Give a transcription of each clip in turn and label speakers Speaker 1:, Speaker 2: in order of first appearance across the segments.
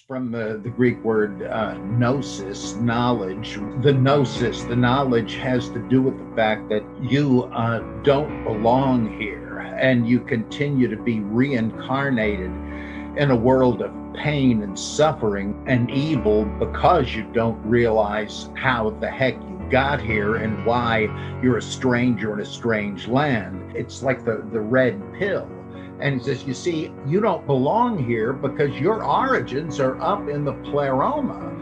Speaker 1: from the Greek word gnosis, knowledge. The gnosis, the knowledge, has to do with the fact that you don't belong here and you continue to be reincarnated in a world of pain and suffering and evil because you don't realize how the heck you got here and why you're a stranger in a strange land. It's like the red pill. And he says, you see, you don't belong here because your origins are up in the pleroma,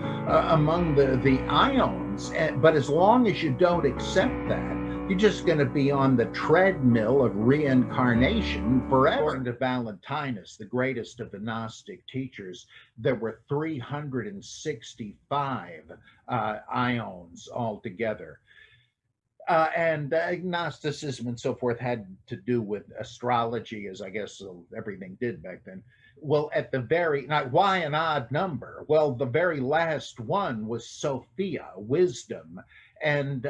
Speaker 1: among the ions. But as long as you don't accept that, you're just going to be on the treadmill of reincarnation forever. According to Valentinus, the greatest of the Gnostic teachers, there were 365 ions altogether. And Gnosticism and so forth had to do with astrology, as I guess everything did back then. Well, at the very, now, why an odd number? Well, the very last one was Sophia, wisdom. And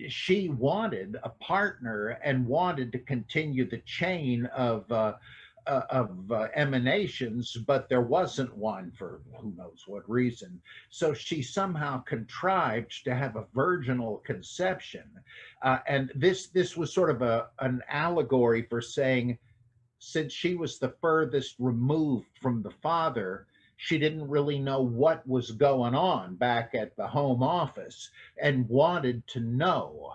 Speaker 1: she wanted a partner and wanted to continue the chain of emanations, but there wasn't one for who knows what reason. So she somehow contrived to have a virginal conception, and this was sort of an allegory for saying, since she was the furthest removed from the father, she didn't really know what was going on back at the home office and wanted to know,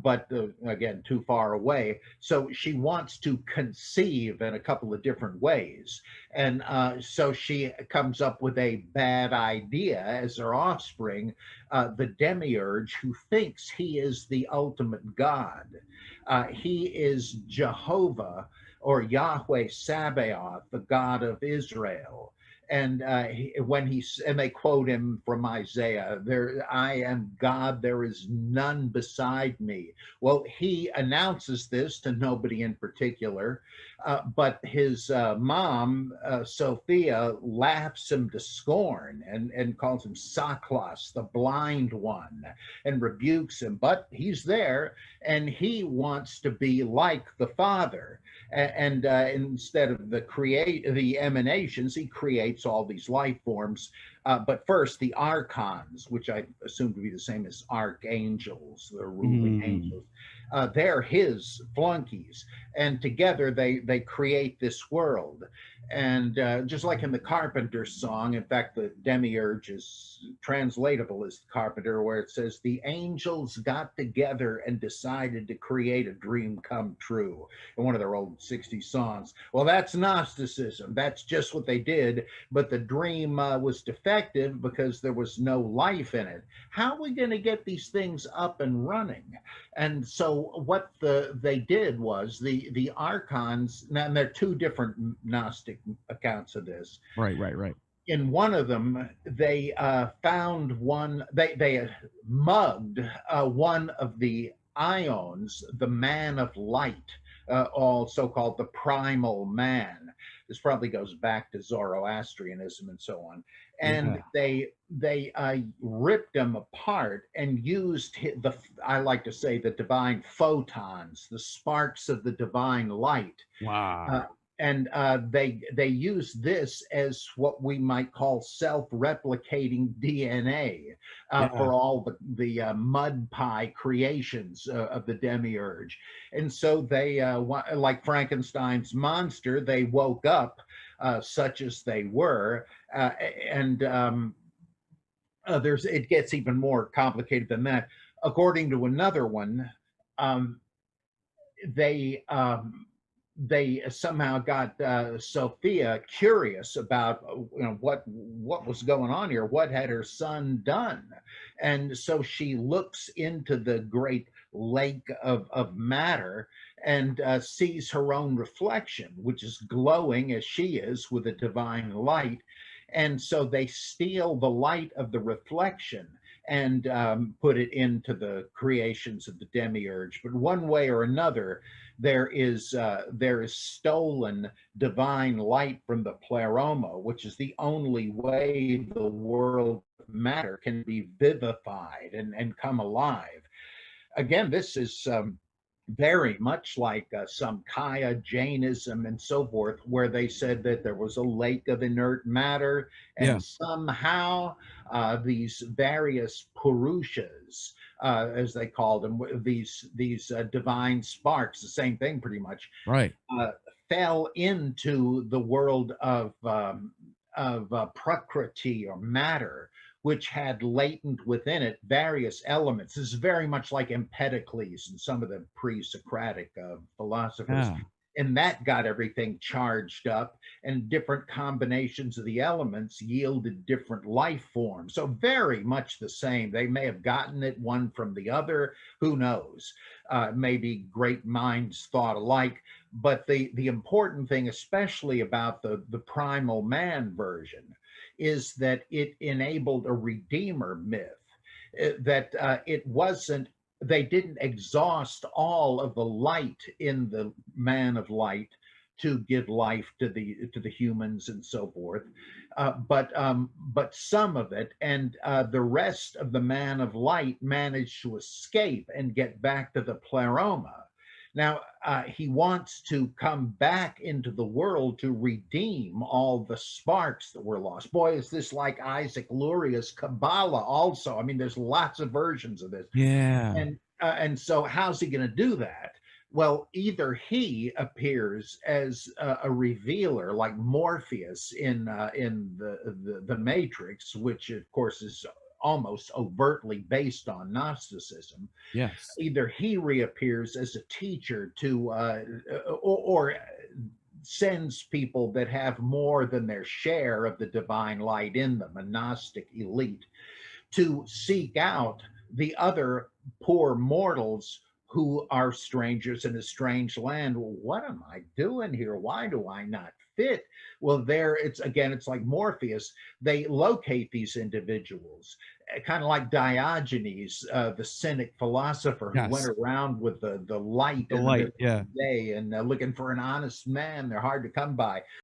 Speaker 1: but again, too far away. So she wants to conceive in a couple of different ways. And so she comes up with a bad idea as her offspring, the demiurge, who thinks he is the ultimate God. He is Jehovah, or Yahweh Sabaoth, the God of Israel. And and they quote him from Isaiah, "There, I am God, there is none beside me." Well, he announces this to nobody in particular, but his mom, Sophia, laughs him to scorn and calls him Saklas, the blind one, and rebukes him. But he's there, and he wants to be like the Father. And instead of the emanations, he creates all these life forms. But first, the archons, which I assume to be the same as archangels, the ruling angels, they're his flunkies, and together they create this world. And just like in the Carpenter song, in fact, the demiurge is translatable as the Carpenter, where it says, the angels got together and decided to create a dream come true, in one of their old 60s songs. Well, that's Gnosticism. That's just what they did, but the dream was defective because there was no life in it. How are we going to get these things up and running? And so what they did was the archons, and there are two different Gnostic accounts of this.
Speaker 2: Right.
Speaker 1: In one of them, they found one, they mugged one of the ions, the man of light, all so-called the primal man. This probably goes back to Zoroastrianism and so on. And they ripped him apart and used I like to say, the divine photons, the sparks of the divine light.
Speaker 2: Wow.
Speaker 1: And they use this as what we might call self-replicating DNA for all the mud pie creations of the demiurge. And so they, like Frankenstein's monster, they woke up, such as they were, and it gets even more complicated than that. According to another one, they somehow got Sophia curious about what was going on here. What had her son done? And so she looks into the great lake of matter and sees her own reflection, which is glowing as she is with a divine light. And so they steal the light of the reflection and put it into the creations of the demiurge. But one way or another, there is stolen divine light from the pleroma, which is the only way the world of matter can be vivified and come alive. Again, this is very much like Samkhya Jainism and so forth, where they said that there was a lake of inert matter,
Speaker 2: Yeah.
Speaker 1: and somehow these various purushas, as they called them, these divine sparks, the same thing pretty much,
Speaker 2: Right.
Speaker 1: uh, fell into the world of prakriti or matter, which had latent within it various elements. This is very much like Empedocles and some of the pre-Socratic philosophers.
Speaker 2: Yeah.
Speaker 1: And that got everything charged up, and different combinations of the elements yielded different life forms. So, very much the same. They may have gotten it one from the other. Who knows? Maybe great minds thought alike. But the important thing, especially about the primal man version, is that it enabled a redeemer myth. That it wasn't, they didn't exhaust all of the light in the man of light to give life to the humans and so forth, but some of it, and the rest of the man of light managed to escape and get back to the pleroma. Now, he wants to come back into the world to redeem all the sparks that were lost. Boy, is this like Isaac Luria's Kabbalah, also. I mean, there's lots of versions of this.
Speaker 2: Yeah.
Speaker 1: And so, how's he going to do that? Well, either he appears as a revealer, like Morpheus in the Matrix, which of course is almost overtly based on Gnosticism.
Speaker 2: Yes.
Speaker 1: Either he reappears as a teacher to or sends people that have more than their share of the divine light in them, a Gnostic elite, to seek out the other poor mortals who are strangers in a strange land. Well, what am I doing here? Why do I not fit? Well, there it's again, it's like Morpheus. They locate these individuals, kind of like Diogenes, the cynic philosopher who went
Speaker 2: Yes.
Speaker 1: around with the light
Speaker 2: The
Speaker 1: in the
Speaker 2: light.
Speaker 1: middle of
Speaker 2: Yeah.
Speaker 1: the day and looking for an honest man. They're hard to come by.